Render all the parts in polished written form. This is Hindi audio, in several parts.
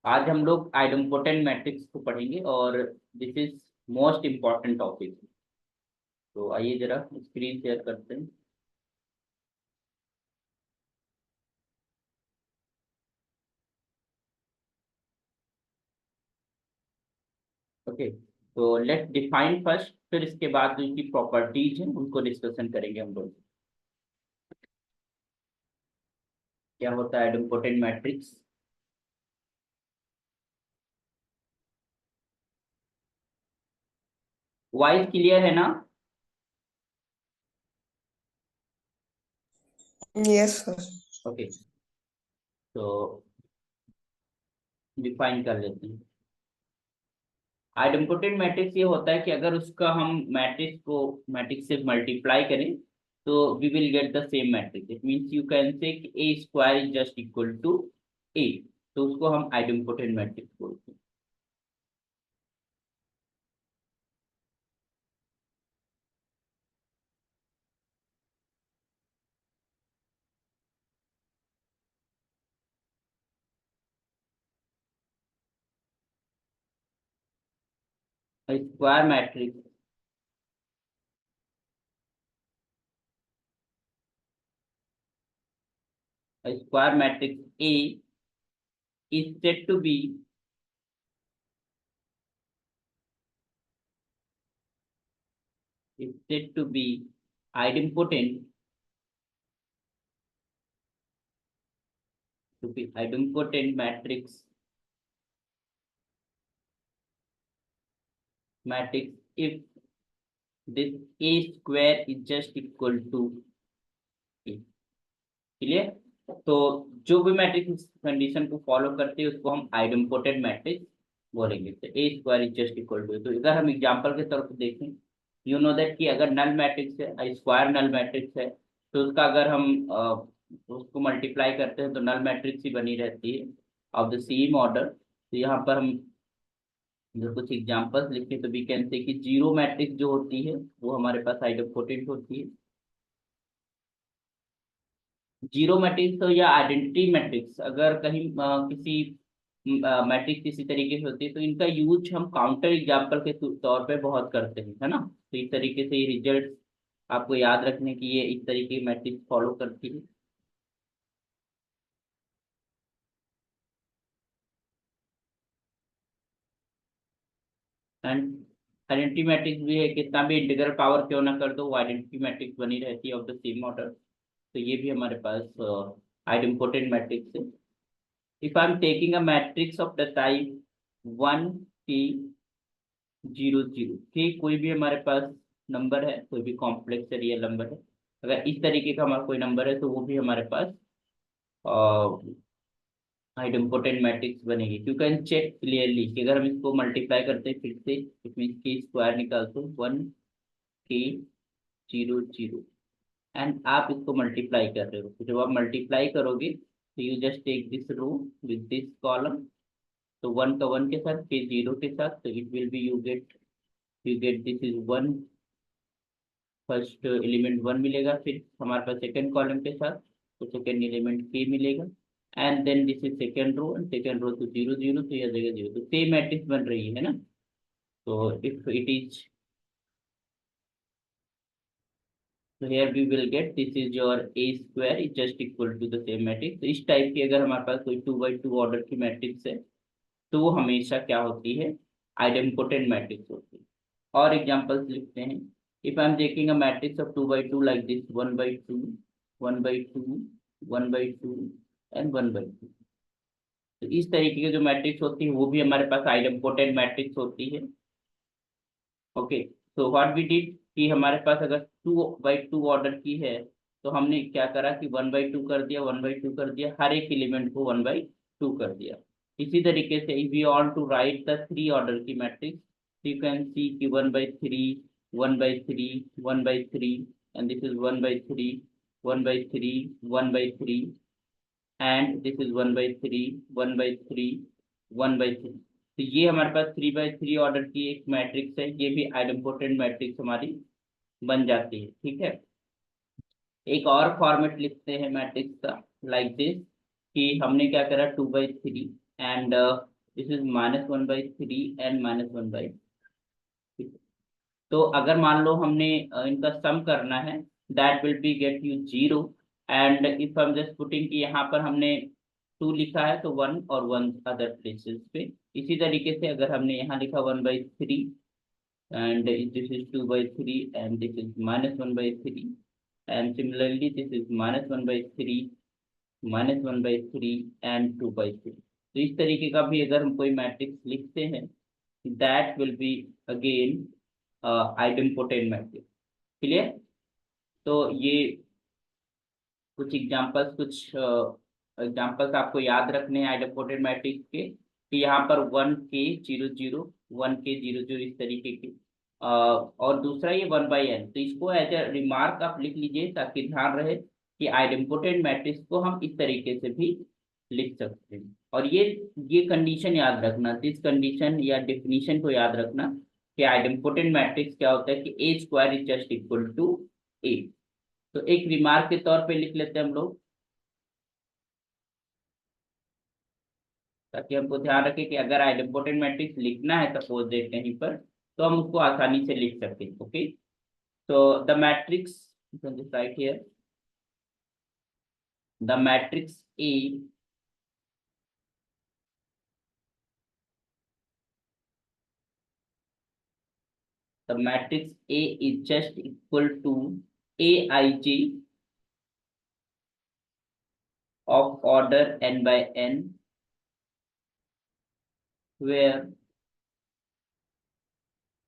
आज हम लोग आइडेम्पोटेंट मैट्रिक्स को पढ़ेंगे और this is most important topic. तो आइए जरा स्क्रीन शेयर करते हैं। ओके, तो लेट्स डिफाइन फर्स्ट, फिर इसके बाद जो इनकी प्रॉपर्टीज हैं उनको डिस्कशन करेंगे हम लोग। क्या होता है आइडेम्पोटेंट मैट्रिक्स? वाइज क्लियर है ना? Yes sir. ओके, तो डिफाइन कर लेते हैं। आइडेम्पोटेंट मैट्रिक्स ये होता है कि अगर उसका हम मैट्रिक्स से मल्टीप्लाई करें तो we will get the same matrix. It means you can say A square is just equal to A, तो उसको हम आइडेम्पोटेंट मैट्रिक्स बोलते हैं। Square matrix square matrix A is said to be is said to be idempotent matrix if this a square is just equal to a। Clear? तो जो भी मैट्रिक्स इस कंडीशन को फॉलो करते हैं उसको हम आइडेम्पोटेंट मैट्रिक्स बोलेंगे। तो A square is just equal to. तो अगर हम एग्जांपल के तौर पर देखें, यू नो दैट कि अगर नल मैट्रिक्स है, स्क्वायर नल मैट्रिक्स है, तो उसका अगर हम उसको मल्टीप्लाई करते हैं तो नल मैट्रिक्स ही बनी रहती है ऑफ द सेम ऑर्डर। तो यहाँ पर हम जो कुछ एग्जांपल्स लिखे तो वी कैन से कि जीरो मैट्रिक्स जो होती है वो हमारे पास आइडेम्पोटेंट होती है। जीरो मैट्रिक्स या आइडेंटिटी मैट्रिक्स अगर कहीं किसी मैट्रिक्स किसी तरीके से होती है तो इनका यूज हम काउंटर एग्जाम्पल के तौर पे बहुत करते हैं, है ना। तो इस तरीके से ये रिजल्ट आपको याद रखने की ये इस तरीके की मैट्रिक्स फॉलो करती है। एंड आइडेंटिटी मैट्रिक्स भी है, कितना भी इंटीग्रल पावर क्यों ना कर दो वो आइडेंटिटी मैट्रिक्स बनी रहती है ऑफ द सेम ऑर्डर। तो ये भी हमारे पास आइडेम्पोटेंट मैट्रिक्स है। If I am taking a matrix of the type 1 3 0 0, ठीक, कोई भी हमारे पास नंबर है, कोई भी कॉम्प्लेक्स रियल नंबर है, अगर इस तरीके का हमारा कोई नंबर है तो वो भी हमारे पास आइडेम्पोटेंट मैट्रिक्स बनेगी। यू कैन चेक क्लियरली कि अगर हम इसको मल्टीप्लाई करते हैं फिर से, इट मीन के स्क्वायर निकालते हैं 1 K 0 0, एंड आप इसको मल्टीप्लाई कर रहे हो, तो जब आप मल्टीप्लाई करोगे तो you just take this row with this column, तो 1 का 1 के साथ फिर 0 के साथ, तो it will be you get this is 1, first element 1 मिलेगा, फिर हमारे पास सेकंड कॉलम के साथ तो सेकंड एलिमेंट k मिलेगा, and then this is second row तो 0 0, तो यह जगह 0, तो सेम मैट्रिक्स बन रही है ना। तो इफ इट इज, तो here we will get this is your a square is just equal to the same matrix। तो इस टाइप की अगर हमारे पास कोई 2 by 2 ऑर्डर की मैट्रिक्स है तो वो हमेशा क्या होती है, आइडेम्पोटेंट मैट्रिक्स होती है। और एग्जांपल्स लिखते हैं। If I am taking a matrix of 2 by 2 like this 1 by 2 1 by 2 1 by 2 and 1 by 2, तो इस तरीके की जो मैट्रिक्स होती है वो भी हमारे पास आइडेम्पोटेंट मैट्रिक्स होती है। ओके, तो व्हाट वी डिड कि हमारे पास अगर 2 by 2 ऑर्डर की है तो हमने क्या करा कि 1 by 2 कर दिया, 1 by 2 कर दिया, हर एक एलिमेंट को 1 by 2 कर दिया। इसी तरीके से if we want to write the 3 order की मैट्रिक्स, यू कैन सी कि 1 by 3 1 by 3 1 by 3, and this is 1 by 3 1 by 3 1 by 3, and this is 1 by 3 1 by 3 1 by 3। तो ये हमारे पास 3 by 3 ऑर्डर की एक मैट्रिक्स है, ये भी आइडेम्पोटेंट मैट्रिक्स हमारी बन जाती है। ठीक है, एक और फॉर्मेट लिखते हैं मैट्रिक्स का लाइक दिस कि हमने क्या करा 2 by 3 and this is -1/3 and -1/3। तो अगर मान लो हमने इनका सम करना है, that will B get you 0। And if I am just putting कि यहाँ पर हमने 2 लिखा है तो 1 और 1 अदर प्लेसेस पे। इसी तरीके से अगर हमने यहाँ लिखा 1/3 and this is 2/3 and this is -1/3 and similarly this is -1/3 -1/3 and 2/3। तो इस तरीके का भी अगर हम कोई मैट्रिक्स लिखते हैं, that will be again idempotent matrix. Clear? तो ये कुछ एग्जांपल्स आपको याद रखने हैं आइडेम्पोटेंट मैट्रिक्स के, कि यहाँ पर 1k0 0 1k0 0 इस तरीके के, और दूसरा ये 1/n। तो इसको एज ए रिमार्क आप लिख लीजिए ताकि ध्यान रहे कि आइडेम्पोटेंट मैट्रिक्स को हम इस तरीके से भी लिख सकते हैं। और ये कंडीशन याद रखना, दिस कंडीशन या डेफिनेशन को याद रखना कि आइडेम्पोटेंट मैट्रिक्स क्या होता है कि A² is just equal to A। तो एक रिमार्क के तौर पे लिख लेते हैं हम लोग, ताकि हमको ध्यान रखें कि अगर आइडेम्पोटेंट मैट्रिक्स लिखना है सपोज डेट कहीं पर, तो हम उसको आसानी से लिख सकते हैं। ओके, तो the matrix right here, the matrix A the matrix A is just equal to Aij of order n by n, where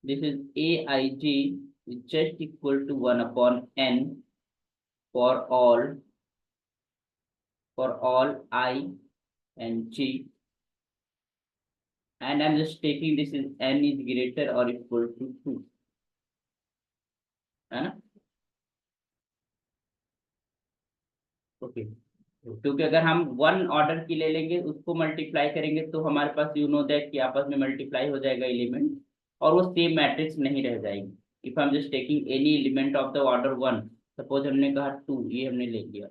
this is Aij is just equal to 1 upon n for all I and j, and I'm just taking this is n is greater or equal to 2, है ना? ओके, क्योंकि अगर हम 1 ऑर्डर की ले लेंगे उसको मल्टीप्लाई करेंगे तो हमारे पास यू नो दैट कि आपस में मल्टीप्लाई हो जाएगा एलिमेंट, और वो सेम मैट्रिक्स नहीं रह जाएगी। If I am just taking any element of the order 1, suppose हमने कहा 2, ये हमने ले लिया,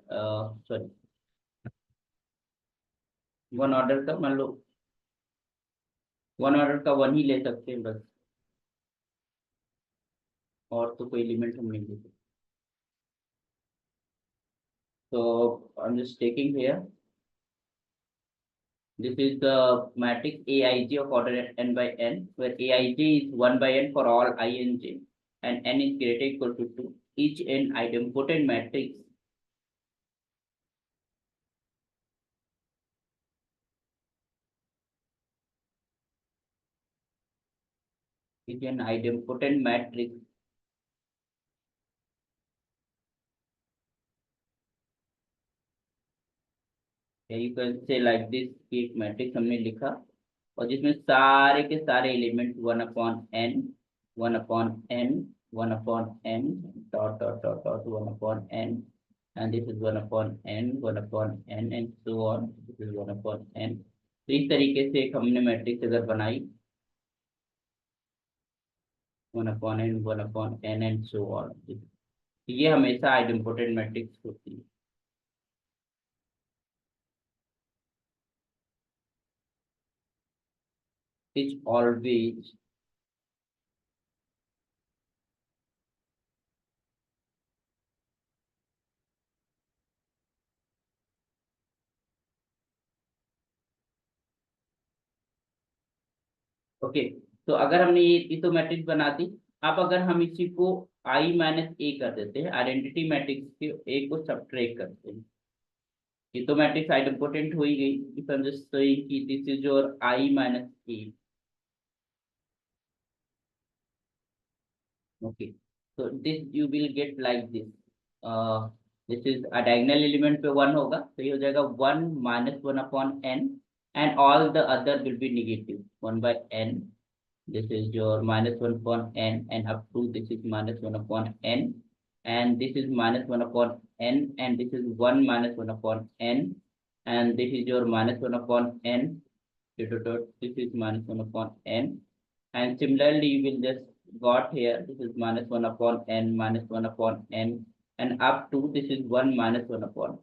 सॉरी 1 ऑर्डर का, मान लो 1 ऑर्डर का 1 ही ले सकते हैं बस, और तो कोई एलिमेंट हम नहीं ले सकते। तो आई am just taking here, this is the matrix Aij of order n by n, where Aij is 1 by n for all I and j, and n is greater equal to 2. Each n idempotent matrix is an idempotent matrix you can say like this कि एक मैट्रिक्स हमने लिखा और जिसमें सारे के सारे element 1/n 1/n 1/n dot dot dot dot 1/n, and this is 1/n 1/n and so on, this is 1/n। तो इस तरीके से एक हमने मैट्रिक्स अगर बनाई 1/n 1/n and so on, ये हमेशा आइडेम्पोटेंट मैट्रिक्स होती है। It's always okay. तो अगर हमने ये तो मैट्रिक्स बना दी, अब अगर हम इसी को I-A कर देते हैं, आइडेंटिटी मैट्रिक्स के A को सबट्रैक्ट करते हैं, ये तो मैट्रिक्स आइडेम्पोटेंट हो ही गई। If I am just saying कि this is your I-A, okay, तो this you will get like this, this is a diagonal element पे 1 होगा तो ये हो जाएगा 1 - 1/n and all the other will be negative 1/n। This is your -1/n and up to this is -1/n, and this is -1/n, and this is 1 - 1/n, and this is your -1/n, this is -1/n, and similarly you will just got here this is -1/n -1/n, and up to this is 1 - 1/n।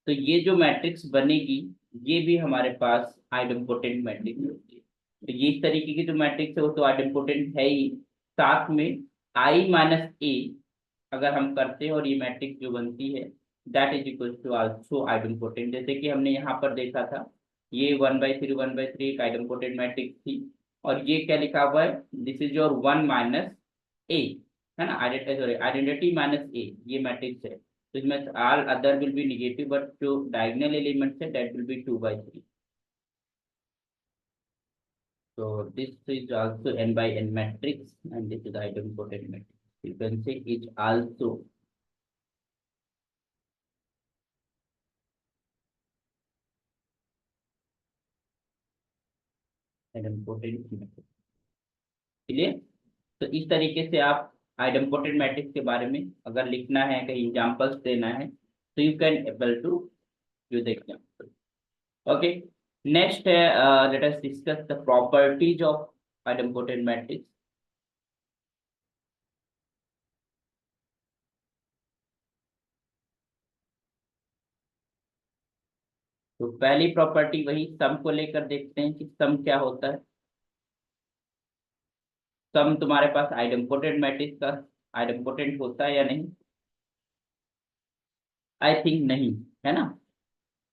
तो ये जो मैट्रिक्स बनेगी ये भी हमारे पास आइडेम्पोटेंट मैट्रिक्स होती है। तो ये इस तरीके की जो मैट्रिक्स है वो तो आइडेम्पोटेंट है ही, साथ में आई माइनस ए अगर हम करते हैं और ये मैट्रिक्स जो बनती है that is equal to also idempotent. जैसे कि हमने यहाँ पर देखा था ये 1/3 एक आइडेम्पोटेंट मैट्रिक्स थी, और ये क्या लिखा हुआ है, दिस इज योर 1 - ए, है ना, आइडेंटिटी माइनस ए, ये मैट्रिक्स है। तो इसमें all other will be negative but जो डायगोनल एलिमेंट्स है that will B 2/3। So this is also n by n matrix and this is idempotent matrix. You can say it also idempotent matrix। Clear. तो इस तरीके से आप आइडेम्पोटेंट मैट्रिक्स के बारे में अगर लिखना है, कहीं एग्जांपल्स देना है, तो you can able to use example. Okay, next है let us discuss the properties of idempotent matrix. तो पहली प्रॉपर्टी वही सम को लेकर देखते हैं कि सम क्या होता है। सम तुम्हारे पास आइडेम्पोटेंट मैट्रिक्स का आइडेम्पोटेंट होता है या नहीं? आई थिंक नहीं, है ना।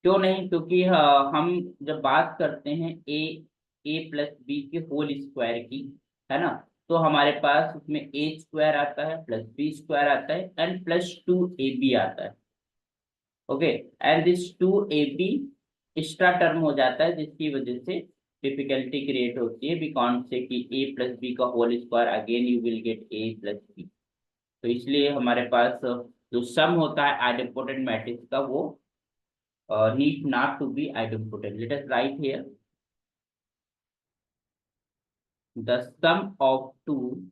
क्यों नहीं? क्योंकि हम जब बात करते हैं ए प्लस बी के होल स्क्वायर की, है ना, तो हमारे पास उसमें ए स्क्वायर आता है प्लस बी स्क्वायर आता है एंड प्लस 2ab आता है। Okay, and this 2ab extra term हो जाता है जिसकी वजह से डिफिकल्टी क्रिएट होती है बिकॉज से कि ए प्लस बी का whole square again you will get A plus B. तो इसलिए हमारे पास जो सम होता है आइडेम्पोटेंट मैट्रिक्स का वो need not to be idempotent. Let us write here the sum of two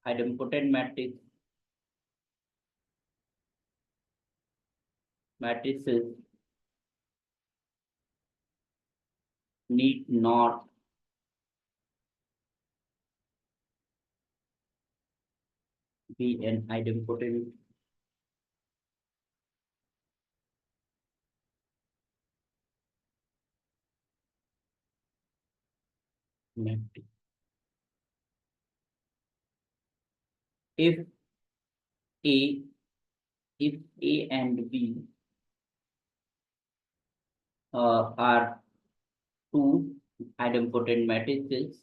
idempotent matrices need not be an idempotent matrix if a if a and b are two idempotent matrices,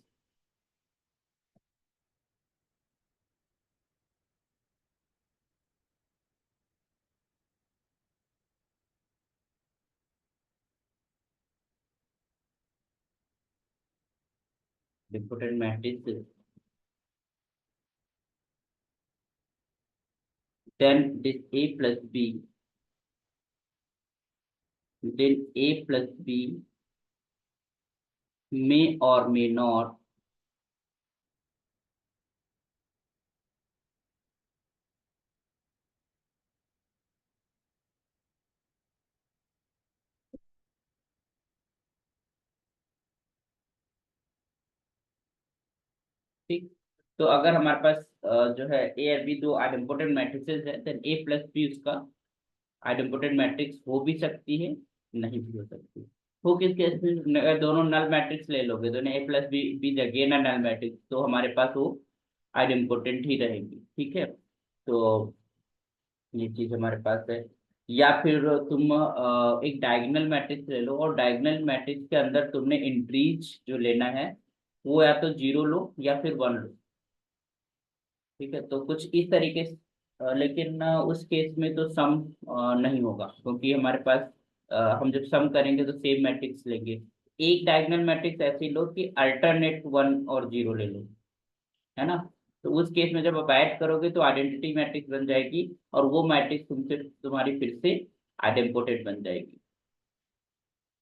idempotent matrices, then this a plus b, then a plus b may or may not ठीक। तो अगर हमारे पास जो है ए और बी दो आइडेम्पोटेंट मैट्रिसेस है, देन ए प्लस बी उसका आइडेम्पोटेंट मैट्रिक्स हो भी सकती है, नहीं भी हो सकती। हो किस केस में? अगर दोनों नल मैट्रिक्स ले लोगे, दोनों ए प्लस बी बी जगह ना नल मैट्रिक्स, तो हमारे पास वो आइडेम्पोटेंट ही रहेगी। ठीक है, तो ये चीज हमारे पास है। या फिर तुम एक डायगोनल मैट्रिक्स ले लो और डायगोनल मैट्रिक्स के अंदर तुमने इंट्रीज जो लेना है वो या तो जीरो लो या फिर वन लो। ठीक है, तो कुछ इस तरीके से लेकिन उस केस में तो सम नहीं होगा, क्योंकि हमारे पास हम जब सम करेंगे तो सेम मैट्रिक्स लेंगे। एक डायगोनल मैट्रिक्स ऐसे लो कि अल्टरनेट वन और जीरो ले लो, है ना। तो उस केस में जब आप ऐड करोगे तो आइडेंटिटी मैट्रिक्स बन जाएगी और वो मैट्रिक्स तुमसे तुम्हारी फिर से आइडेम्पोटेंट बन जाएगी।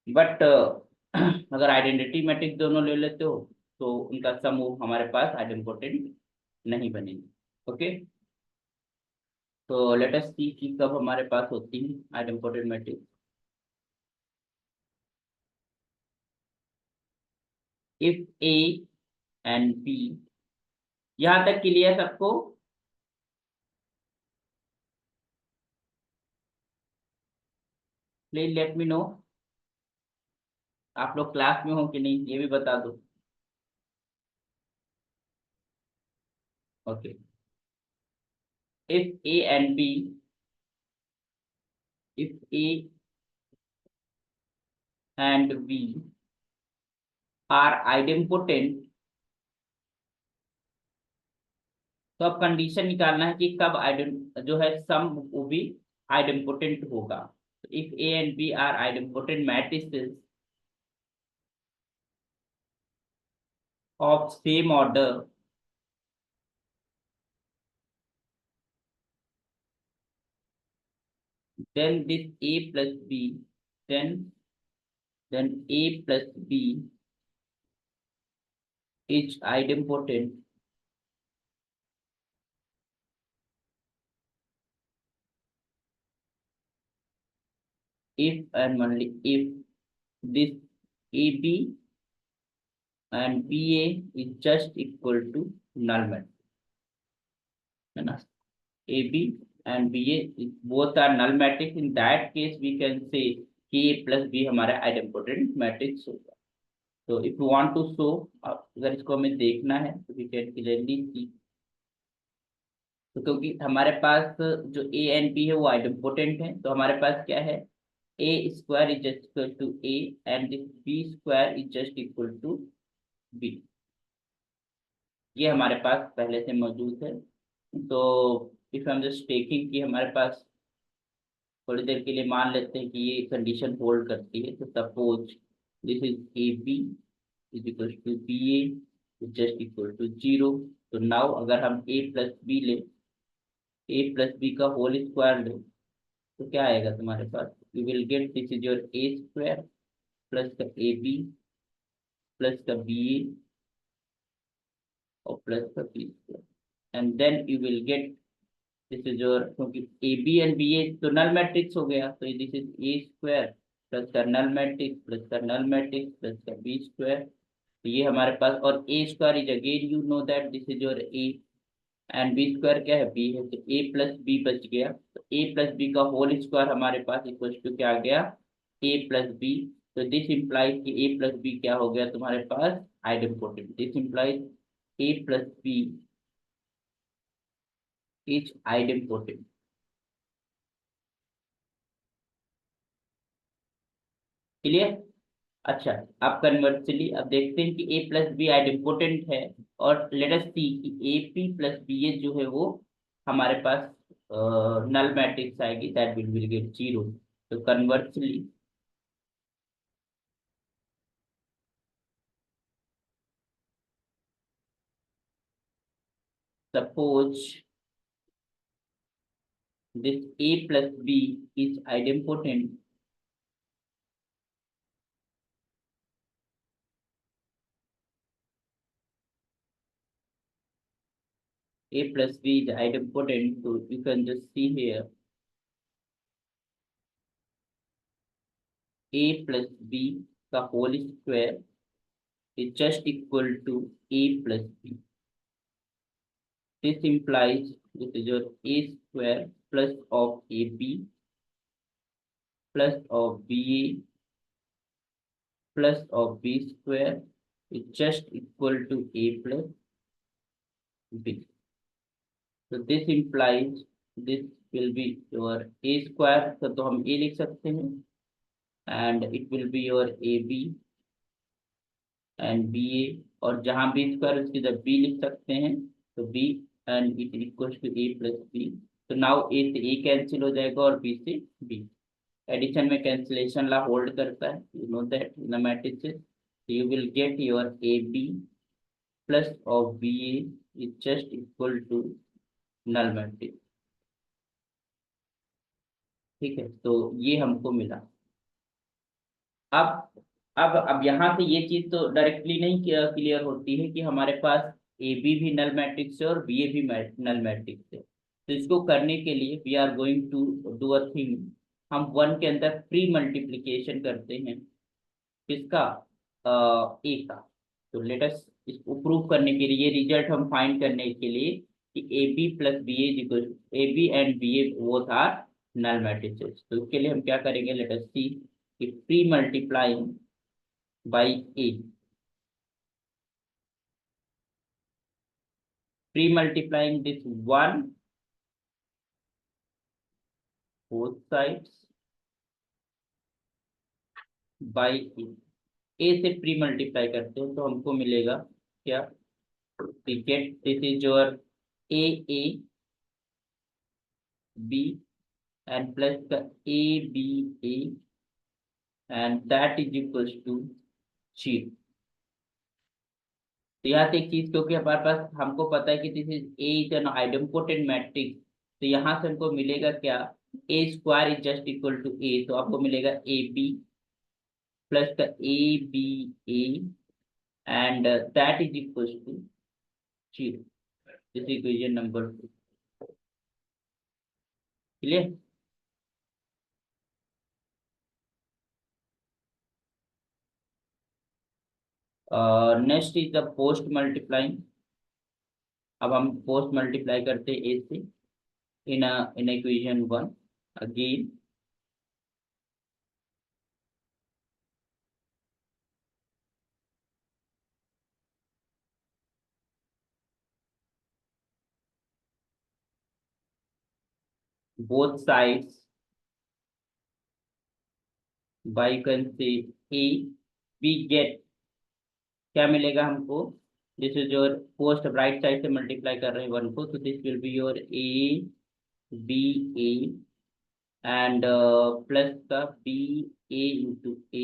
बट अगर आइडेंटिटी मैट्रिक्स दोनों ले लेते हो तो उनका समूह हमारे पास आइडेम्पोटेंट नहीं बनेगी। ओके, तो लेट अस सी कि कब हमारे पास होती है idempotent matrix. If A and B, यहाँ तक क्लियर सबको? प्लीज लेट मी नो, आप लोग क्लास में हो कि नहीं ये भी बता दो। Okay, if A and B, if A and B are idempotent, तो अब कंडीशन निकालना है कि कब आइडेम जो है सम वो भी आइडेम्पोटेंट होगा। If A and B are idempotent matrices of same order, then this a plus b, then a plus b is idempotent if and only if this ab and ba is just equal to null matrix, है ना। ab and ba is both are null matrix, in that case we can say कि a plus b हमारा idempotent matrix होगा। तो if you want to show, अगर इसको हमें देखना है तो वी कैन क्लियरली सी, तो क्योंकि हमारे पास जो ए एंड बी है वो आइडेम्पोटेंट है, तो हमारे पास क्या है, A square is just equal to A and this B square is just equal to B, ये हमारे पास पहले से मौजूद है। तो इफ हम जस्ट टेकिंग कि हमारे पास थोड़ी देर के लिए मान लेते हैं कि ये कंडीशन होल्ड करती है, तो suppose this is A B is equal to B A is just equal to zero. तो नाउ अगर हम ए प्लस बी ले, ए प्लस बी का होल स्क्वायर ले, तो क्या आएगा तुम्हारे पास, you will get this is your A square plus का ए बी प्लस का बी ए और प्लस का B square, and then you will get this is your, क्योंकि ए बी एंड बी ए तो नल मैट्रिक्स हो गया, तो this is A square plus का नल मैट्रिक्स प्लस का नल मैट्रिक्स प्लस का बी स्क्वायर। तो ये हमारे पास, और A square is again you know that this is your A and B square क्या है, बी है, तो ए प्लस बी बच गया। तो ए प्लस बी का होल स्क्वायर हमारे पास इक्वल टू क्या आ गया, ए प्लस बी। तो दिस इंप्लाइज कि ए प्लस बी क्या हो गया तुम्हारे पास, idempotent. This implies A plus B is idempotent. Clear. अच्छा, अब कन्वर्सली अब देखते हैं कि ए प्लस बी आइडेम्पोटेंट है, और लेट अस सी कि ए पी प्लस बी ए जो है वो हमारे पास नल मैट्रिक्स आएगी, दैट विल गेट जीरो। तो conversely suppose this A plus B is idempotent A plus B is idempotent, so you can just see here A plus B the whole square is just equal to A plus B. This implies this is your A square plus of AB plus of BA plus of B square is just equal to A plus B. So this implies this will be your A square, तो हम A लिख सकते हैं, and it will be your AB and BA, और जहाँ B स्क्वायर उसकी जब B लिख सकते हैं, तो B and it equals to A plus B। तो now A से A कैंसिल हो जाएगा और B से B, एडिशन में कैंसिलेशन ला होल्ड करता है, you know that in the matrices, so you will get your AB plus of BA is just equal to null matrix। ठीक है, तो ये हमको मिला। अब अब यहाँ से ये चीज तो डायरेक्टली नहीं क्लियर होती है कि हमारे पास ए बी भी नल मैट्रिक्स है और बी ए भी नल मैट्रिक्स है। तो इसको करने के लिए we are going to do a thing, हम वन के अंदर प्री मल्टीप्लीकेशन करते हैं, किसका, ए का। तो लेट अस इसको प्रूव करने के लिए, रिजल्ट हम फाइंड करने के लिए कि A B plus B A, A B and B A both are null matrices. तो इसके लिए हम क्या करेंगे, लेट अस सी कि pre multiplying by A, pre multiplying this one both sides by A से प्री मल्टीप्लाई करते हैं तो हमको मिलेगा क्या, get this is your A B and plus का A B A and that is equals to 0। तो यहाँ से एक चीज, क्योंकि हमारे पास हमको पता है कि this is A is an idempotent matrix, तो यहाँ से हमको मिलेगा क्या, A square is just equal to A, तो आपको मिलेगा ए बी प्लस का A B A and that is equal to 0। This equation number 2। Clear. Next is the post multiplying. अब हम पोस्ट मल्टीप्लाई करते हैं ए से in equation 1 again, both sides by you can say a, we get क्या मिलेगा हमको, this is your post right side से मल्टीप्लाई कर रहे हैं 1 को, तो this will be your A B A and plus का B A into A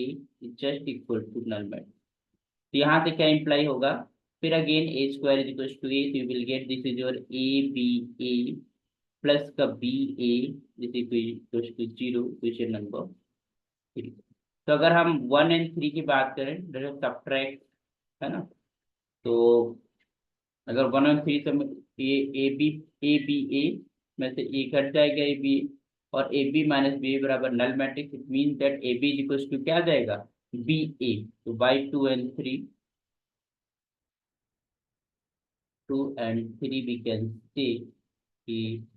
just equal to null mat. तो यहाँ से क्या इम्प्लाई होगा, फिर again A square is equal to A, तो you will get this is your A B A plus का B A this equal to 0, question number 3। तो अगर हम 1 एंड 3 की बात करें, सब्ट्रैक्ट, है ना, तो अगर 1 और 3 से ए बी ए में से ए कट जाएगा ए बी, और ए बी माइनस बी बराबर null matrix, it mean that A B is equal to क्या आ जाएगा, बी ए। तो by 2 and 3 we can say कि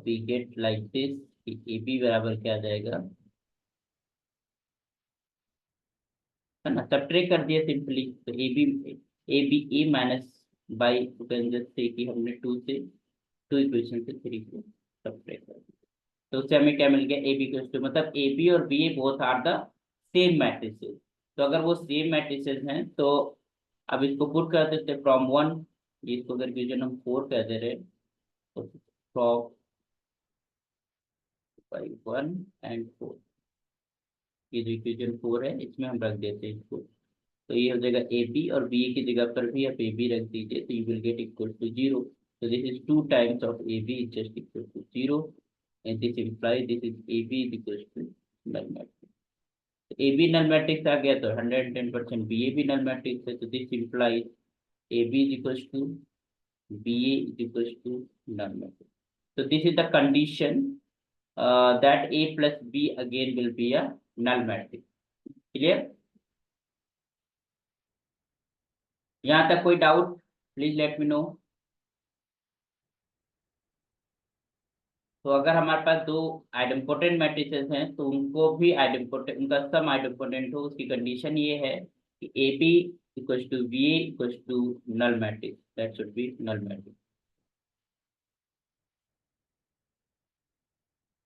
we get like this, A B बराबर क्या आ जाएगा, है ना, सब्ट्रैक्ट कर दिया सिंपली, तो A B A minus by two can just say कि हमने 2 से 2 इक्वेशन से 3 को सब्ट्रैक्ट कर दिया, तो उससे हमें क्या मिल गया, ए बी इक्वल टू, मतलब ए बी और B A both are the same matrices. तो अगर वो सेम मैट्रिसेस हैं तो अब इसको पुट कर देते हैं फ्रॉम 1, इसको अगर इक्वेशन हम 4 कह दे रहे हैं, तो फ्रॉम बाई 1 एंड 4, ये जो इक्वेशन 4 है इसमें हम रख देते हैं इसको, तो ये हो जाएगा ए बी, और बी की जगह पर भी आप ए बी रख दीजिए, तो you will get equal to 0। So this is 2 times of AB is just equal to 0, and this implies this is AB is equal to null matrix. So AB null matrix आ गया तो 110% BA भी null matrix है, तो this implies AB is equal to BA is equal to null matrix. So this is the condition that A plus B again will be a null matrix. Clear? यहाँ तक कोई doubt, please let me know. तो अगर हमारे पास दो आइडेम्पोटेंट मैट्रिसेस हैं तो उनको भी आइडेम्पोटेंट, उनका सम आइडेम्पोटेंट हो, उसकी कंडीशन ये है कि A B equal to B A equal to null matrix, that should be null matrix.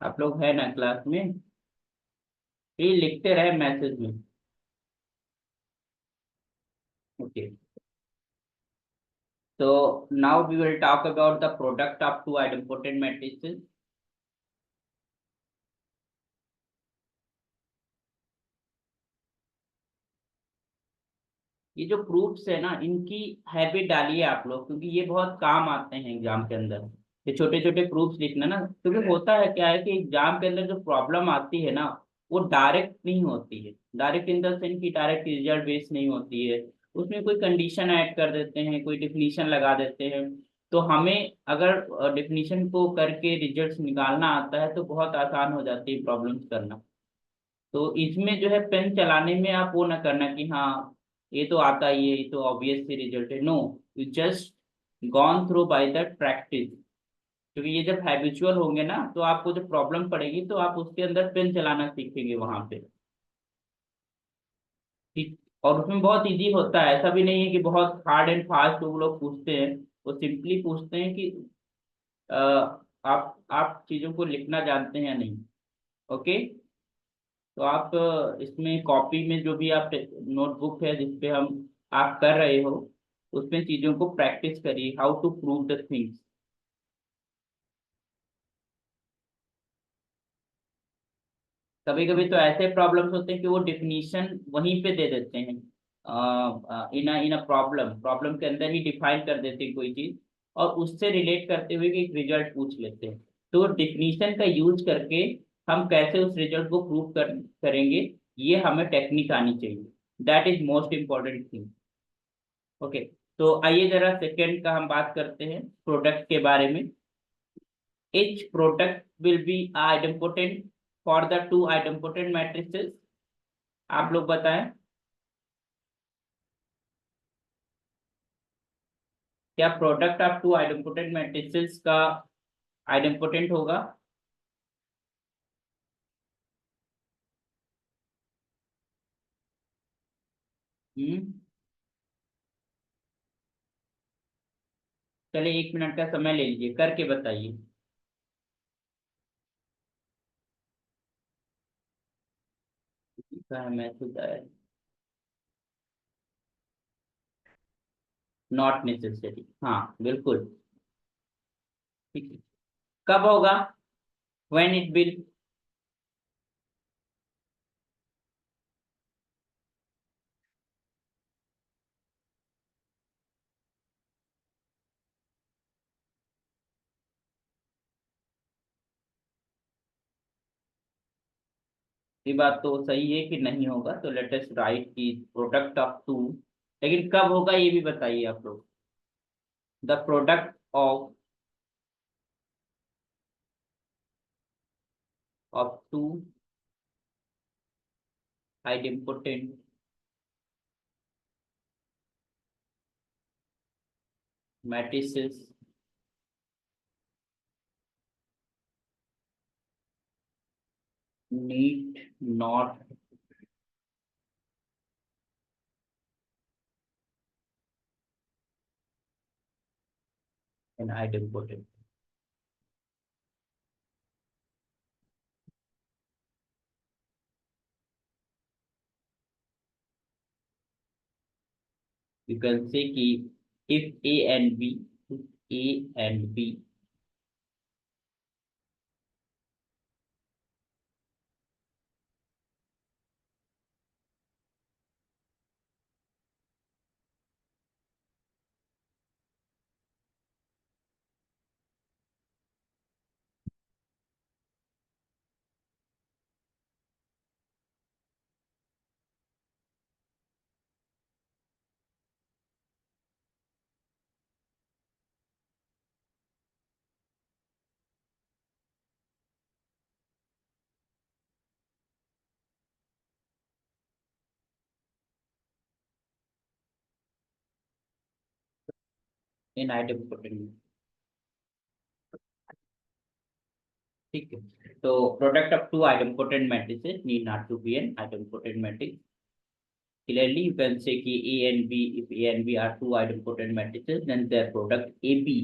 आप लोग है ना क्लास में, ये लिखते रहे मैसेज में, ओके। तो now we will talk about the product of two idempotent matrices. ये जो प्रूफ्स है ना, इनकी हैबिट डालिए आप लोग, क्योंकि ये बहुत काम आते हैं एग्जाम के अंदर, ये छोटे छोटे प्रूफ्स लिखना ना, क्योंकि होता है क्या है कि एग्जाम के अंदर जो प्रॉब्लम आती है ना, वो डायरेक्ट नहीं होती है, डायरेक्ट इन द सेंस की डायरेक्ट रिजल्ट बेस नहीं होती है, उसमें कोई कंडीशन ऐड कर देते हैं, कोई डिफिनीशन लगा देते हैं। तो हमें अगर डिफिनीशन को करके रिजल्ट्स निकालना आता है तो बहुत आसान हो जाती है प्रॉब्लम्स करना। तो इसमें जो है पेन चलाने में आप वो ना करना कि हाँ ये तो आता ही है, ये तो ऑब्वियस सी रिजल्ट है, no, you just gone through by the practice, क्योंकि ये जब हैबिचुअल होंगे ना तो आपको जब प्रॉब्लम पड़ेगी तो आप उसके अंदर पेन चलाना सीखेंगे वहां पे। ठीक। और उसमें बहुत इजी होता है, ऐसा भी नहीं है कि बहुत हार्ड एंड फास्ट वो लोग पूछते हैं। वो सिंपली पूछते हैं कि आप चीजों को लिखना जानते हैं या नहीं। ओके। तो आप इसमें कॉपी में जो भी आप नोटबुक है जिसपे हम आप कर रहे हो उसमें चीजों को प्रैक्टिस करिए, how to prove the things. कभी कभी तो ऐसे प्रॉब्लम्स होते हैं कि वो डिफिनीशन वहीं पे दे देते हैं, इन अ प्रॉब्लम प्रॉब्लम के अंदर ही डिफाइन कर देते हैं कोई चीज, और उससे रिलेट करते हुए कि एक रिजल्ट पूछ लेते हैं। तो डिफिनीशन का यूज करके हम कैसे उस रिजल्ट को करेंगे, ये हमें टेक्निक आनी चाहिए। That is most important thing. Okay. तो आइए जरा सेकेंड का हम बात करते हैं, प्रोडक्ट के बारे में। each product will be idempotent for the two idempotent matrices। आप लोग बताएं, क्या product of two idempotent matrices का आइडेम्पोटेंट होगा? हम्म। चलिए 1 मिनट का समय ले लीजिए, करके बताइए। मैसेज आया? नॉट नेसेसरी, हाँ बिल्कुल। ठीक है। कब होगा? When it will. ये बात तो सही है कि नहीं होगा, तो लेट अस राइट की प्रोडक्ट ऑफ टू, लेकिन कब होगा ये भी बताइए आप लोग। The product of two idempotent matrices need not an idempotent। you can say कि if A and B in idempotent। ठीक है। तो product of two idempotent matrices need not to be an idempotent matrix। Clearly you can say कि A and B, if A and B are two idempotent matrices then their product AB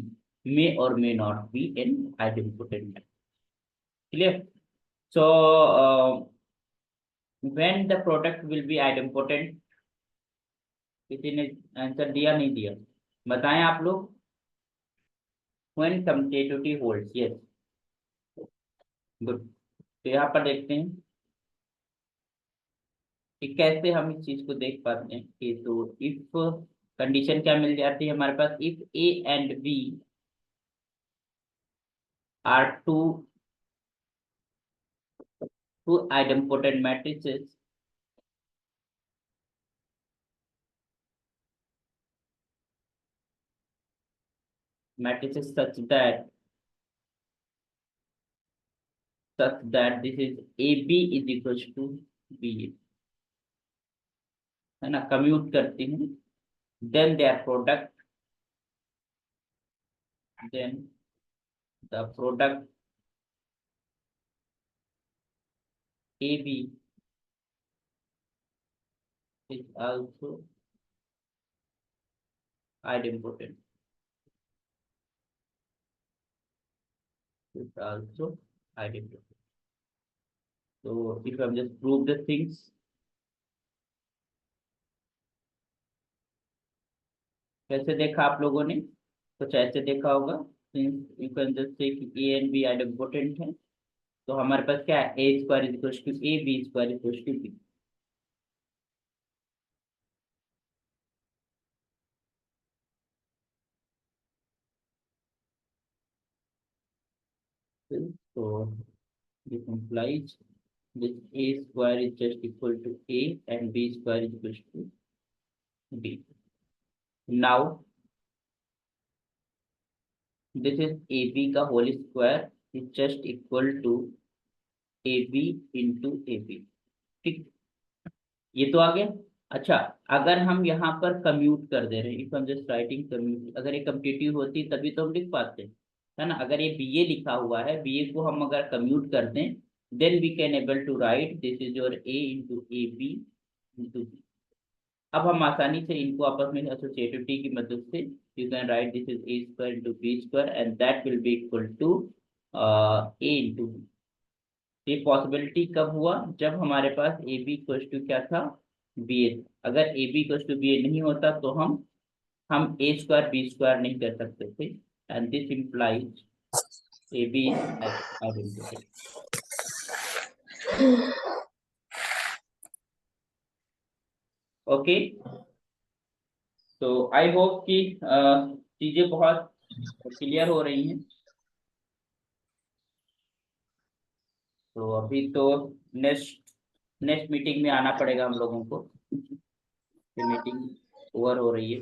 may or may not be an idempotent matrix। Clear? So when the product will be idempotent, किसी ने आंसर दिया नहीं दिया? बताएं आप लोग। when commutativity holds, yes, good. तो यहाँ पर देखते हैं कि कैसे हम इस चीज को देख पाते हैं कि तो इफ कंडीशन क्या मिल जाती है हमारे पास, if A and B are two idempotent matrices, matrices such that this is AB is equals to B, है ना, कम्यूट करती हूँ, then their product, then the product A B is also idempotent, is also idempotent. So if I'm just prove the things, कैसे देखा आप लोगों ने? कुछ ऐसे देखा होगा, since you can just say कि A and B idempotent है, तो हमारे पास क्या है, A square is equals to A, B square is equals to B. So this implies this A square is just equal to A and B square is equals to B. Now this is AB का whole square is just equal to AB into AB. ठीक, ये तो आ गया। अच्छा, अगर हम यहाँ पर कम्यूट कर दे रहे हैं, इफ हम जस्ट राइटिंग कम्यूट, अगर ये कम्पिटिटिव होती तभी तो हम लिख पाते, है ना। अगर ये बीए लिखा हुआ है, बीए को हम अगर कम्यूट कर दें, then we can able to write this is your A into A B into B. अब हम आसानी से इनको आपस में एसोसिएटिविटी की मदद से you can write this is A square into B square and that will be equal to A into B. ये पॉसिबिलिटी कब हुआ, जब हमारे पास ए बी इक्वल टू क्या था, बी ए। अगर A B equal to B A नहीं होता तो हम ए स्क्वायर बी स्क्वायर नहीं कर सकते थे, and this implies A B is identity. Okay, तो आई होप कि चीजें बहुत क्लियर हो रही हैं। तो अभी तो नेक्स्ट नेक्स्ट मीटिंग में आना पड़ेगा हम लोगों को, मीटिंग ओवर हो रही है।